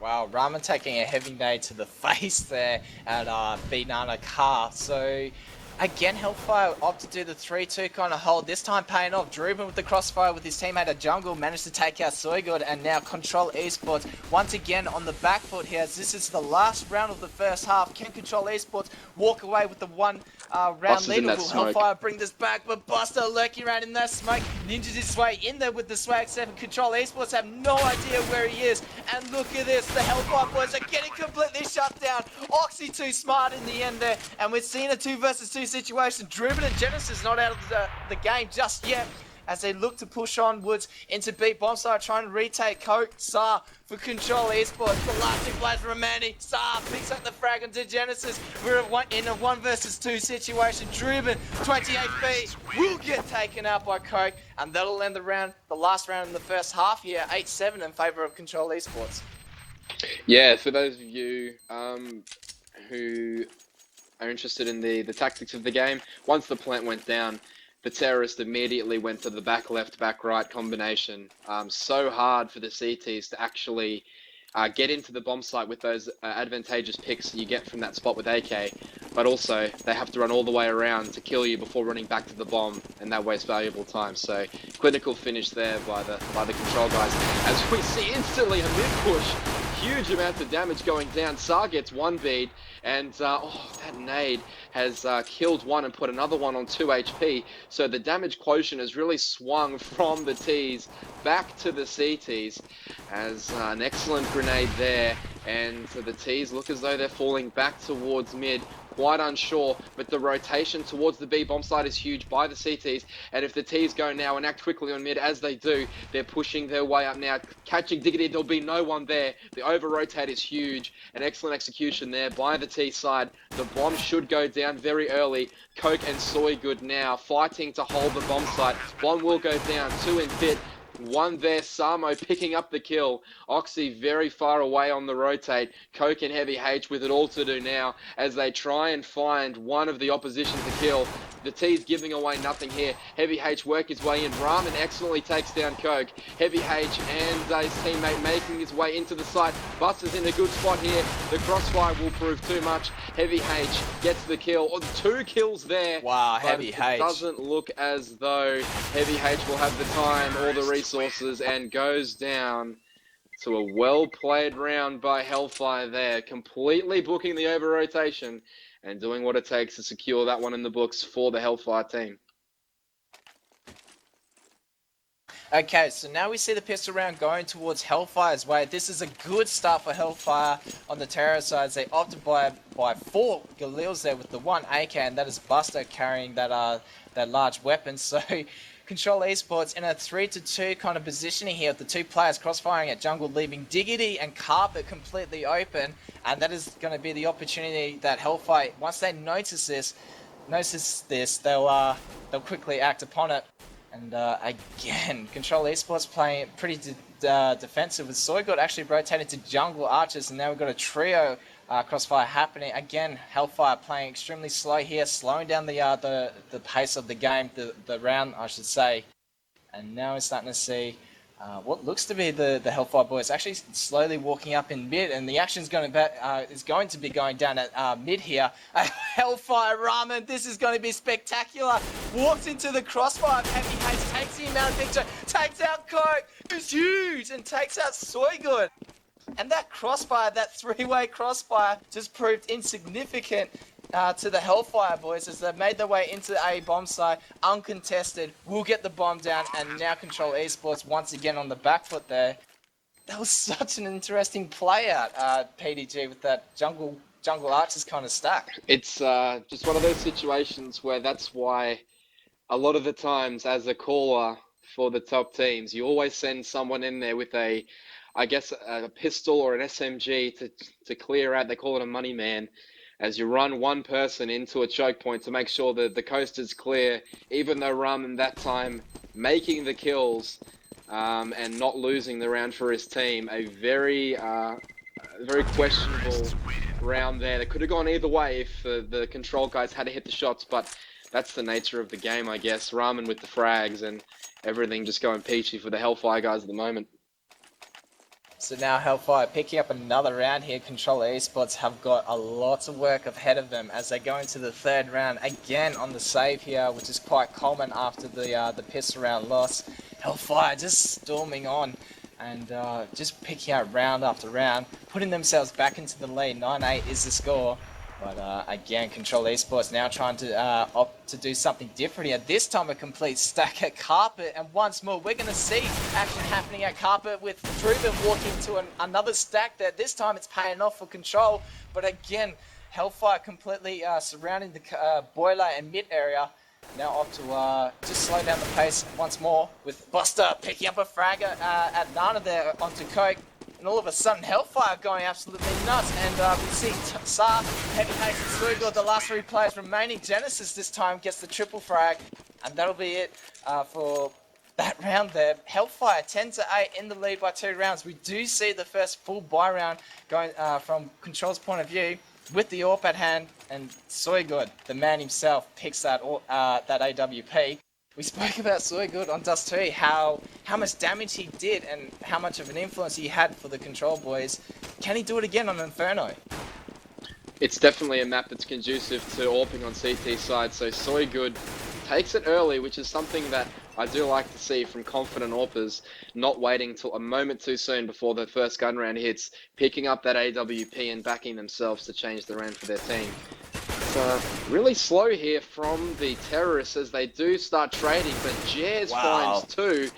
Wow, Ramen taking a heavy nade to the face there at B-Nana Car. So, again, Hellfire opt to do the 3-2 kind of hold. This time paying off. Druban with the crossfire with his teammate at jungle. Managed to take out Soygood. And now Control Esports once again on the back foot here. As this is the last round of the first half. Can Control Esports walk away with the one round lead? Will Hellfire bring this back? But Buster lurking around in that smoke. Ninjas his way in there with the swag 7. Control Esports have no idea where he is. And look at this. The Hellfire boys are getting completely shut down. Oxy too smart in the end there. And we're seeing a 2 versus 2 situation. Druban and Genesis not out of the game just yet as they look to push onwards into B bomb side, trying to retake Coke. Saar for Control Esports. The last 2 players remaining. Saar picks up the frag into Genesis. We're in a 1 versus 2 situation. Druban, 20 HP, will get taken out by Coke, and that'll end the round, the last round in the first half here, 8-7 in favour of Control Esports. Yeah, for those of you who are interested in the tactics of the game, once the plant went down, the terrorist immediately went to the back left, back right combination. So hard for the CTs to actually get into the bomb site with those advantageous picks you get from that spot with AK, but also they have to run all the way around to kill you before running back to the bomb, and that wastes valuable time. So clinical finish there by the Control guys. As we see instantly a mid push, huge amounts of damage going down. Saar gets 1 bead, and that nade has killed one and put another one on 2 HP. So the damage quotient has really swung from the T's back to the CTs as an excellent grenade there. And so the T's look as though they're falling back towards mid. Quite unsure, but the rotation towards the B bomb site is huge by the CTs, and if the T's go now and act quickly on mid as they do, they're pushing their way up now, catching Diggity. There'll be no one there. The over rotate is huge. An excellent execution there by the T side. The bomb should go down very early. Coke and Soygood now fighting to hold the bomb site. One will go down, 2 in pit. 1 there, Samo picking up the kill. Oxy very far away on the rotate. Coke and Heavy H with it all to do now as they try and find one of the opposition to kill. The T's giving away nothing here. Heavy H work his way in. Ramen excellently takes down Coke. Heavy H and his teammate making his way into the site. Buster's in a good spot here. The crossfire will prove too much. Heavy H gets the kill. 2 kills there. Wow, Heavy H. It doesn't look as though Heavy H will have the time or the resources, and goes down to a well-played round by Hellfire there. Completely booking the over-rotation and doing what it takes to secure that one in the books for the Hellfire team. Okay, so now we see the pistol round going towards Hellfire's way. This is a good start for Hellfire on the terror side. They opted by 4 Galils there with the 1 AK, and that is Buster carrying that large weapon. So Control Esports in a 3-2 kind of positioning here with the two players crossfiring at jungle, leaving Diggity and Carpet completely open, and that is going to be the opportunity that Hellfire, once they notice this, they'll quickly act upon it. And again, Control Esports playing pretty defensive with Soygod actually rotated to jungle archers, and now we've got a trio crossfire happening. Again, Hellfire playing extremely slow here, slowing down the pace of the game, the round, I should say. And now we're starting to see what looks to be the Hellfire boys actually slowly walking up in mid, and the action is going to be going down at mid here. Hellfire Ramen, this is going to be spectacular. Walks into the crossfire, Heavy Haste takes the amount of picture, takes out Coke, who's huge, and takes out Soygood. And that crossfire, that three-way crossfire, just proved insignificant to the Hellfire boys as they made their way into a bomb site, uncontested, will get the bomb down, and now Control Esports once again on the back foot there. That was such an interesting play out, PDG, with that jungle archers kind of stack. It's just one of those situations where that's why a lot of the times as a caller for the top teams, you always send someone in there with a pistol or an SMG to clear out. They call it a money man, as you run one person into a choke point to make sure that the coast is clear, even though Ramen that time making the kills and not losing the round for his team. A very questionable round there. That could have gone either way if the control guys had to hit the shots, but that's the nature of the game, I guess. Ramen with the frags and everything just going peachy for the Hellfire guys at the moment. So now Hellfire picking up another round here. Control Esports have got a lot of work ahead of them as they go into the third round. Again on the save here, which is quite common after the pistol round loss. Hellfire just storming on and just picking out round after round, putting themselves back into the lead. 9-8 is the score. But again, Control Esports now trying to opt to do something different here. This time a complete stack at Carpet, and once more we're going to see action happening at Carpet with Druben walking to another stack there. This time it's paying off for Control, but again, Hellfire completely surrounding the boiler and mid area. Now off to just slow down the pace once more with Buster picking up a fragger at Nana there onto Coke. And all of a sudden, Hellfire going absolutely nuts. And we see Saar, Heavy Haste, and Suigor, the last three players remaining. Genesis this time gets the triple frag. And that'll be it for that round there. Hellfire 10-8 in the lead by 2 rounds. We do see the first full buy round going from Control's point of view with the AWP at hand. And Soygod, the man himself, picks that AWP. We spoke about Soygod on Dust 2, how much damage he did and how much of an influence he had for the Control boys. Can he do it again on Inferno? It's definitely a map that's conducive to AWPing on CT side, so Soygod takes it early, which is something that I do like to see from confident AWPers, not waiting till a moment too soon before the first gun round hits, picking up that AWP and backing themselves to change the round for their team. Really slow here from the terrorists as they do start trading, but Jazz finds 2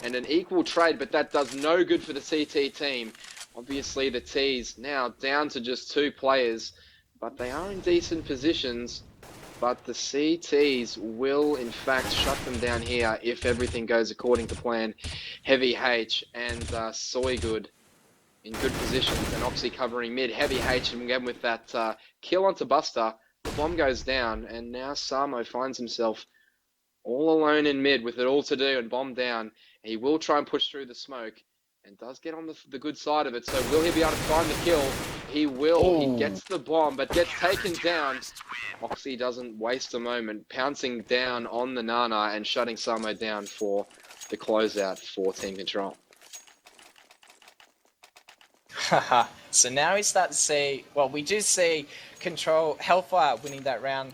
and an equal trade, but that does no good for the CT team. Obviously the T's now down to just 2 players, but they are in decent positions. But the CTs will in fact shut them down here if everything goes according to plan. Heavy H and Soygod in good positions, and Oxy covering mid. Heavy H and again with that kill onto Buster. The bomb goes down, and now Samo finds himself all alone in mid with it all to do and bomb down. He will try and push through the smoke and does get on the good side of it. So will he be able to find the kill? He will. Oh. He gets the bomb, but gets taken down. Oxy doesn't waste a moment, pouncing down on the Nana and shutting Samo down for the closeout for Team Control. So now we start to see, well, we do see Control Hellfire winning that round.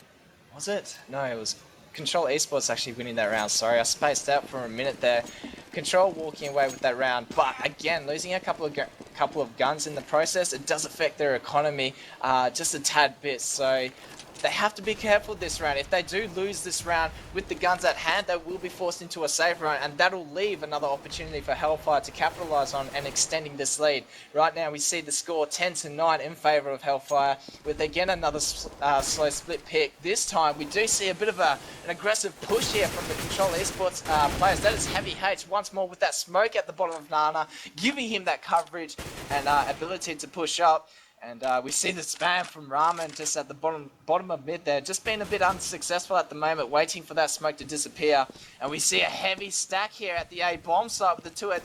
Was it? No, it was Control Esports actually winning that round. Sorry, I spaced out for a minute there. Control walking away with that round, but again, losing a couple of guns in the process. It does affect their economy just a tad bit. So they have to be careful this round. If they do lose this round with the guns at hand, they will be forced into a save run, and that'll leave another opportunity for Hellfire to capitalize on and extending this lead. Right now we see the score 10-9 in favor of Hellfire, with again another slow split pick. This time we do see a bit of an aggressive push here from the Control Esports players. That is Heavy H once more with that smoke at the bottom of Nana, giving him that coverage and ability to push up. And we see the spam from Ramen just at the bottom of mid there, just being a bit unsuccessful at the moment, waiting for that smoke to disappear. And we see a heavy stack here at the A bomb site with the two at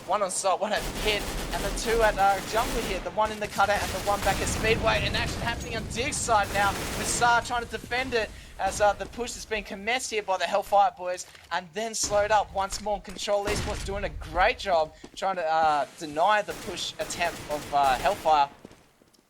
one on site, one at pit, and the two at jungle here, the one in the cutout and the one back at Speedway. And action happening on Dig's side now, with Sar trying to defend it as the push has been commenced here by the Hellfire boys, and then slowed up once more. Control Esports doing a great job trying to deny the push attempt of Hellfire.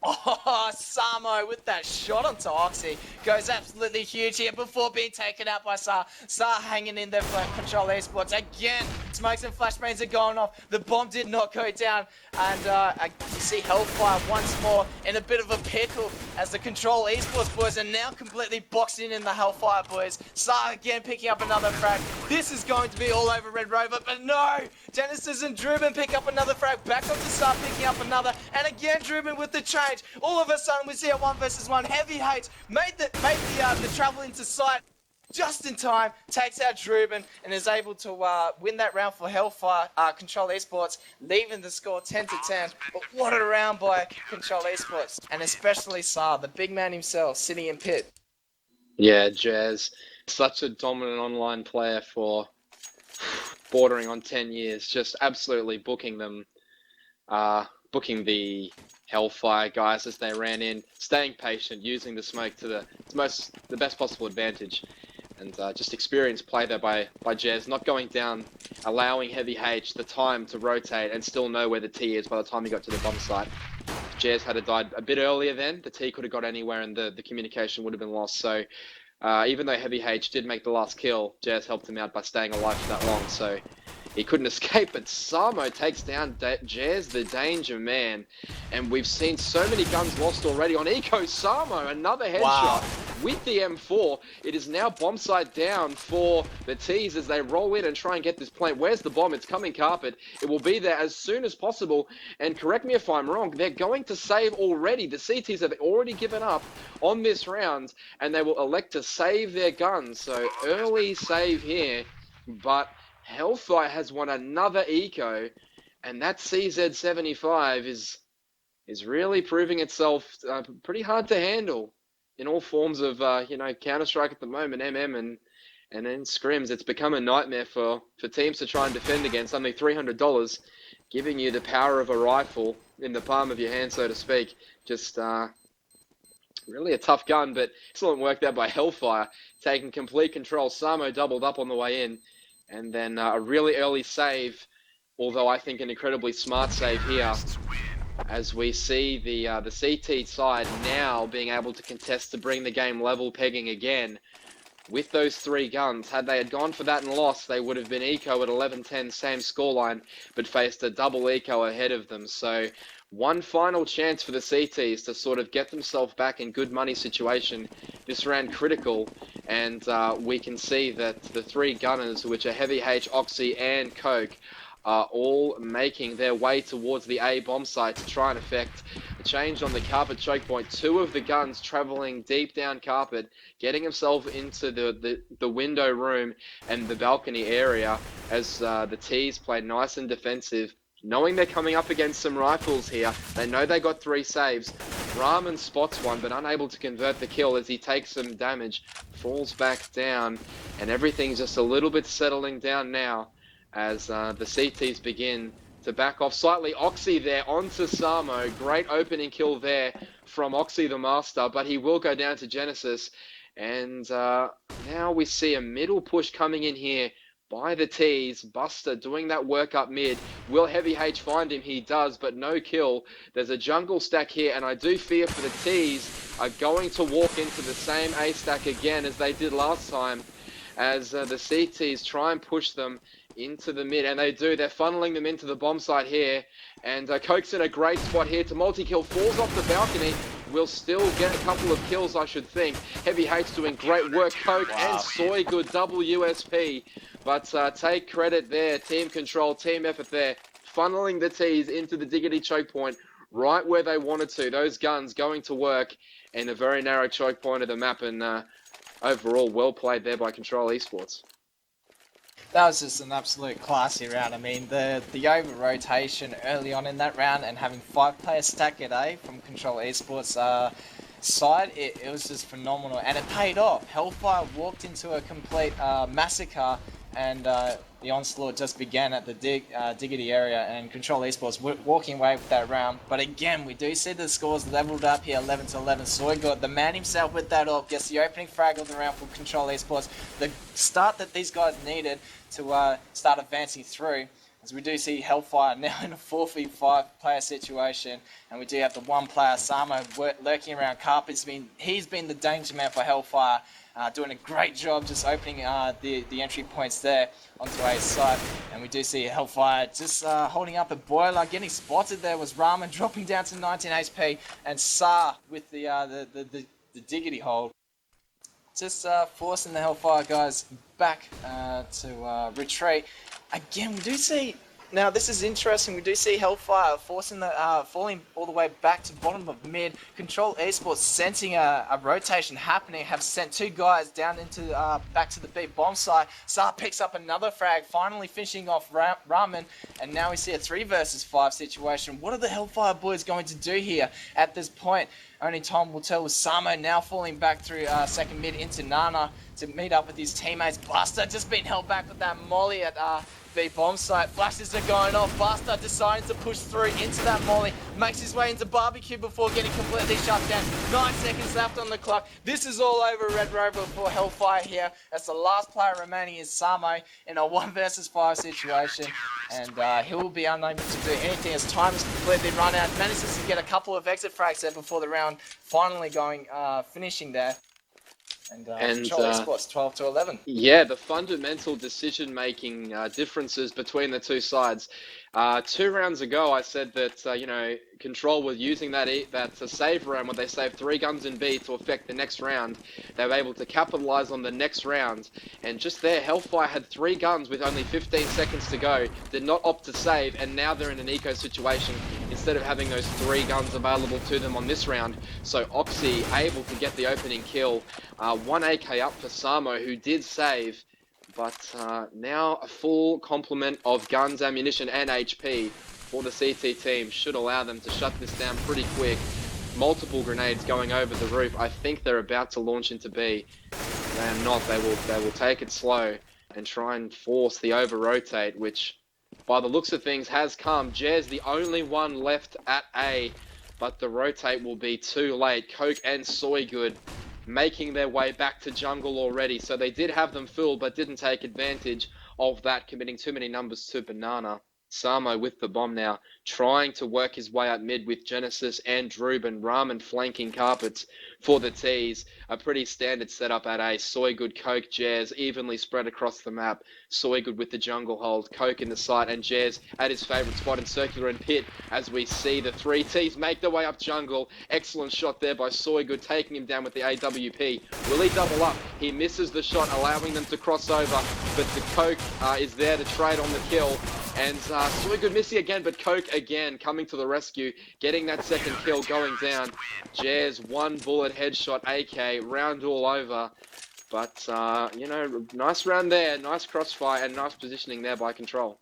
Oh, Samo with that shot onto Oxy goes absolutely huge here before being taken out by Sar. Sar hanging in there for Control Esports. Again, smokes and flashbangs are going off. The bomb did not go down, and you see Hellfire once more in a bit of a pickle as the Control Esports boys are now completely boxed in the Hellfire boys. Sar again picking up another frag. This is going to be all over Red Rover, but no! Genesis and Drubin pick up another frag. Back up to Sar picking up another, and again Drubin with the change. All of a sudden we see a 1 versus 1. Heavy H made the travel into sight just in time, takes out Drubin and is able to win that round for Hellfire. Control Esports leaving the score 10-10. But what a round by Control Esports, and especially Sar, the big man himself, sitting in pit. Yeah, Jazz, such a dominant online player for bordering on 10 years, just absolutely booking them, booking the Hellfire guys as they ran in, staying patient, using the smoke to the best possible advantage, and just experienced play there by Jez, not going down, allowing Heavy H the time to rotate and still know where the T is by the time he got to the bomb site. If Jez had died a bit earlier then, the T could have got anywhere and the communication would have been lost. So even though Heavy H did make the last kill, Jez helped him out by staying alive for that long, so he couldn't escape. But Samo takes down Jez, the danger man. And we've seen so many guns lost already on Eco. Samo, another headshot with the M4. It is now bomb site down for the T's as they roll in and try and get this plant. Where's the bomb? It's coming carpet. It will be there as soon as possible. And correct me if I'm wrong, they're going to save already. The CTs have already given up on this round, and they will elect to save their guns. So early save here, but Hellfire has won another eco, and that CZ75 is really proving itself pretty hard to handle in all forms of Counter-Strike at the moment, MM and then scrims. It's become a nightmare for teams to try and defend against. Only $300, giving you the power of a rifle in the palm of your hand, so to speak. Just really a tough gun, but excellent work there by Hellfire, taking complete control. Samo doubled up on the way in. And then a really early save, although I think an incredibly smart save here, as we see the CT side now being able to contest to bring the game level, pegging again with those three guns. Had they gone for that and lost, they would have been eco at 11-10, same scoreline, but faced a double eco ahead of them. So one final chance for the CTs to sort of get themselves back in good money situation. This round critical, and we can see that the three gunners, which are Heavy H, Oxy, and Coke, are all making their way towards the A bomb site to try and effect a change on the carpet choke point. Two of the guns traveling deep down carpet, getting himself into the window room and the balcony area as the T's play nice and defensive. Knowing they're coming up against some rifles here, they know they got 3 saves. Ramen spots one, but unable to convert the kill as he takes some damage, falls back down, and everything's just a little bit settling down now as the CTs begin to back off slightly. Oxy there onto Samo. Great opening kill there from Oxy the Master, but he will go down to Genesis. And now we see a middle push coming in here by the T's. Buster doing that work up mid. Will Heavy H find him? He does, but no kill. There's a jungle stack here, and I do fear for the T's are going to walk into the same A stack again as they did last time, as the CTs try and push them into the mid, and they do. They're funneling them into the bomb site here, and Coke's in a great spot here to multi-kill. Falls off the balcony. will still get a couple of kills, I should think. Heavy Hate's doing great work. Coke and Soy Good double USP. But take credit there. Team control, team effort there. Funneling the T's into the Diggity choke point right where they wanted to. Those guns going to work in a very narrow choke point of the map. And overall, well played there by Control Esports. That was just an absolute classy round. I mean, the over-rotation early on in that round and having 5 players stack at A from Control Esports side, it was just phenomenal. And it paid off. Hellfire walked into a complete massacre, and the onslaught just began at the Diggity area, and Control Esports walking away with that round. But again, we do see the scores leveled up here, 11-11. Soy got the man himself with that up, gets the opening frag of the round for Control Esports. The start that these guys needed to start advancing through, as we do see Hellfire now in a 4v5 player situation, and we do have the one player, Samo, lurking around carpets. He's been the danger man for Hellfire, doing a great job just opening the entry points there onto A side. And we do see Hellfire just holding up a boiler. Getting spotted there was Ramen dropping down to 19 HP, and Sa with the Diggity hold. Just forcing the Hellfire guys back to retreat. Again, we do see, now this is interesting, we do see Hellfire forcing falling all the way back to bottom of mid. Control Esports sensing a rotation happening, have sent 2 guys down into back to the B bomb site. Sa picks up another frag, finally finishing off Ramen, and now we see a 3 versus 5 situation. What are the Hellfire boys going to do here at this point? Only time will tell, with Samo now falling back through second mid into Nana to meet up with his teammates. Buster just being held back with that molly at B bomb site. Flashes are going off. Buster deciding to push through into that molly. Makes his way into barbecue before getting completely shut down. 9 seconds left on the clock. This is all over Red Rover for Hellfire here. As the last player remaining is Samo in a 1 versus 5 situation. And he will be unable to do anything as time is completely run out. Manages to get a couple of exit frags there before the round finally finishing there. And Control Esports 12-11. Yeah, the fundamental decision-making differences between the two sides. 2 rounds ago, I said that Control was using that save round when they saved 3 guns in B to affect the next round. They were able to capitalize on the next round, and just there, Hellfire had 3 guns with only 15 seconds to go. Did not opt to save, and now they're in an eco situation instead of having those 3 guns available to them on this round. So Oxy able to get the opening kill. 1 AK up for Samo, who did save. But now a full complement of guns, ammunition, and HP for the CT team should allow them to shut this down pretty quick. Multiple grenades going over the roof. I think they're about to launch into B. They are not. They will take it slow and try and force the over-rotate, which, by the looks of things, has come. Jez the only one left at A, but the rotate will be too late. Coke and Soy Good making their way back to jungle already. So they did have them fooled, but didn't take advantage of that, committing too many numbers to Banana. Samo with the bomb now, trying to work his way up mid with Genesis and Droob and Ramen flanking carpets for the T's. A pretty standard setup at A. Soy Good, Coke, Jazz evenly spread across the map. Soy Good with the jungle hold, Coke in the site, and Jazz at his favourite spot in Circular and Pit as we see the 3 T's make their way up jungle. Excellent shot there by Soy Good, taking him down with the AWP. Will he double up? He misses the shot, allowing them to cross over, but the Coke is there to trade on the kill. And Soy Good missing again, but Coke again coming to the rescue, getting that second kill, going down. Jazz, 1 bullet headshot, AK, round all over. But, nice round there, nice crossfire, and nice positioning there by Control.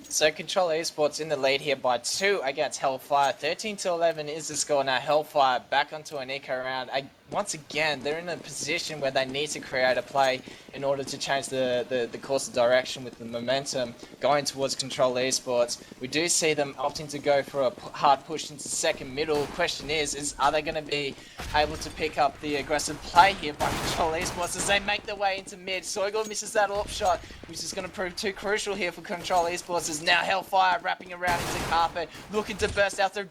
So Control Esports in the lead here by 2 against Hellfire. 13-11 is the score now. Hellfire back onto an eco round. Once again, they're in a position where they need to create a play in order to change the course of direction with the momentum going towards Control Esports. We do see them opting to go for a hard push into second middle. Question is are they going to be able to pick up the aggressive play here by Control Esports as they make their way into mid? Soigel misses that AWP shot, which is going to prove too crucial here for Control Esports, as now Hellfire wrapping around into carpet, looking to burst out through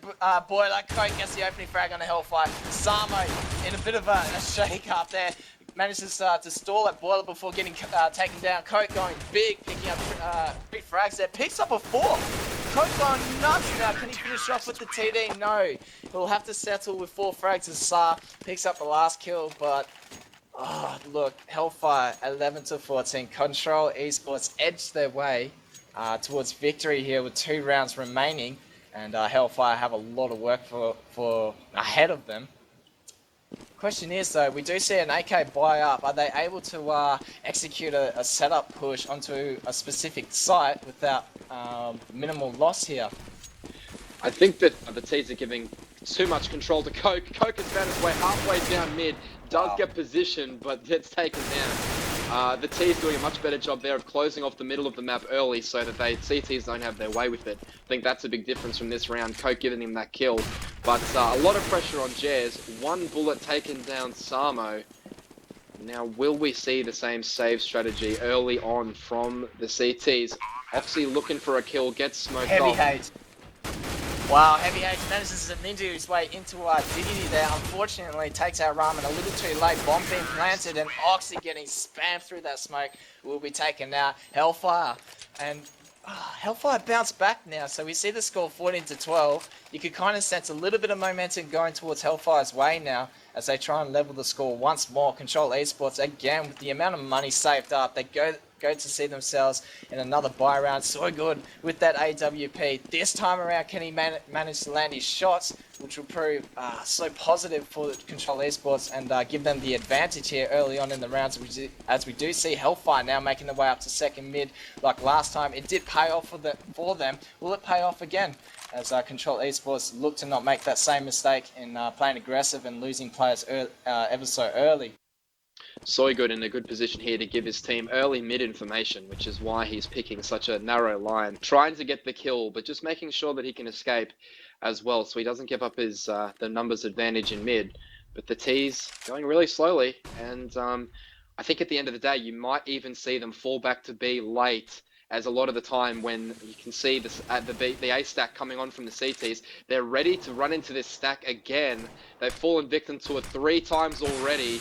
boiler. Coke gets the opening frag on the Hellfire. Samo in a bit of a shake up there, manages to stall that boiler before getting taken down. Coke going big, picking up big frags there, picks up a 4. Coach going nuts now. Can he finish off with the TD? No. He'll have to settle with 4 frags as Sa picks up the last kill, but look, Hellfire 11-14. Control Esports edged their way towards victory here with 2 rounds remaining, and Hellfire have a lot of work for ahead of them. Question is though, we do see an AK buy up. Are they able to execute a setup push onto a specific site without minimal loss here? I think that the T's are giving too much control to Coke. Coke has found his way halfway down mid, does get positioned, but gets taken down. The T's doing a much better job there of closing off the middle of the map early so that CTs don't have their way with it. I think that's a big difference from this round. Coke giving him that kill. But a lot of pressure on Jez. 1 bullet taken down Samo. Now, will we see the same save strategy early on from the CTs? Oxy looking for a kill, gets smoked Heavy off. Hate. Wow, Heavy Hate manages to ninja his way into Dignity there. Unfortunately, takes out Ramen a little too late. Bomb being planted and Oxy getting spammed through that smoke will be taken out. Hellfire. And Hellfire bounced back now, so we see the score 14-12. You could kind of sense a little bit of momentum going towards Hellfire's way now as they try and level the score once more. Control Esports, again, with the amount of money saved up, they go to see themselves in another buy round. So good with that AWP. This time around, can he manage to land his shots, which will prove so positive for Control Esports and give them the advantage here early on in the rounds, as we do see Hellfire now making their way up to second mid like last time. It did pay off for them. Will it pay off again as Control Esports look to not make that same mistake in playing aggressive and losing players ever so early? Soygood in a good position here to give his team early mid information, which is why he's picking such a narrow line, trying to get the kill, but just making sure that he can escape as well, so he doesn't give up his the numbers advantage in mid. But the T's going really slowly, and I think at the end of the day, you might even see them fall back to B late, as a lot of the time when you can see this at the A stack coming on from the CTs, they're ready to run into this stack again. They've fallen victim to it 3 times already.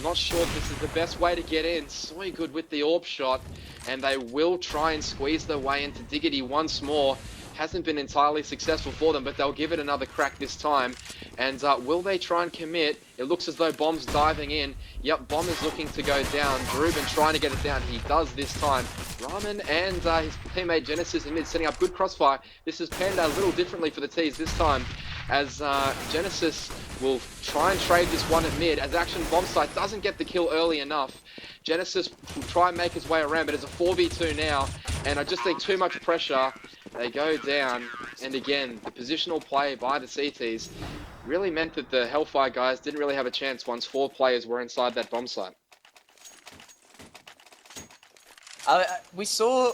Not sure if this is the best way to get in. Soygood with the AWP shot, and they will try and squeeze their way into Diggity once more. Hasn't been entirely successful for them, but they'll give it another crack this time. And will they try and commit? It looks as though Bomb's diving in. Yep, Bomb is looking to go down. Druben trying to get it down. He does this time. Ramen and his teammate Genesis in mid setting up good crossfire. This has panned out a little differently for the T's this time, as Genesis will try and trade this one at mid, as Action Bomb Site doesn't get the kill early enough. Genesis will try and make his way around, but it's a 4v2 now, and I just think too much pressure. They go down, and again, the positional play by the CTs really meant that the Hellfire guys didn't really have a chance once 4 players were inside that bomb site. We saw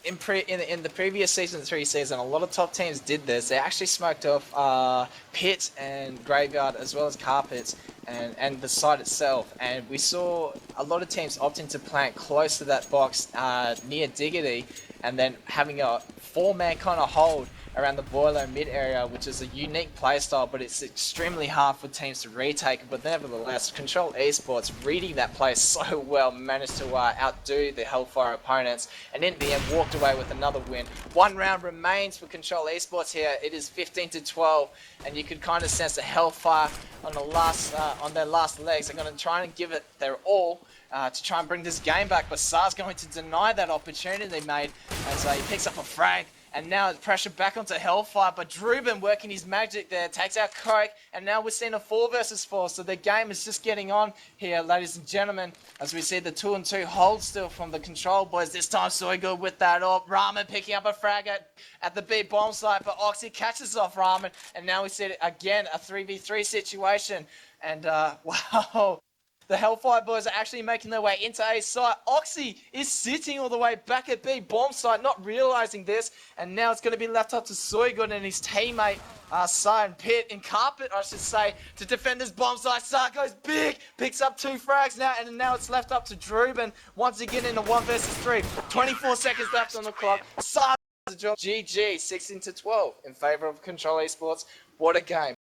in the previous Season 3 season, a lot of top teams did this. They actually smoked off Pit and Graveyard as well as Carpets and the site itself. And we saw a lot of teams opting to plant close to that box near Diggity, and then having a 4-man kind of hold around the boiler mid area, which is a unique playstyle, but it's extremely hard for teams to retake it. But nevertheless, Control Esports, reading that play so well, managed to outdo the Hellfire opponents, and in the end walked away with another win. 1 round remains for Control Esports here. It is 15-12, and you could kind of sense the Hellfire on their last legs. They're going to try and give it their all to try and bring this game back, but Sa's going to deny that opportunity they made as he picks up a frag. And now pressure back onto Hellfire, but Druben working his magic there, takes out Coke, and now we're seeing a 4 versus 4, so the game is just getting on here, ladies and gentlemen, as we see the 2-2 hold still from the Control boys. This time Soygood with that up, Ramen picking up a frag at the B bomb site, but Oxy catches off Ramen, and now we see again a 3v3 situation, and wow. The Hellfire boys are actually making their way into A site. Oxy is sitting all the way back at B bomb site, not realizing this. And now it's going to be left up to Soygood and his teammate, Sa and Pit in Carpet, I should say, to defend this bomb site. Sa goes big, picks up 2 frags now, and now it's left up to Druben once again in a 1 versus 3. 24 seconds left on the clock. Sa does the job. GG, 16-12 in favor of Control Esports. What a game.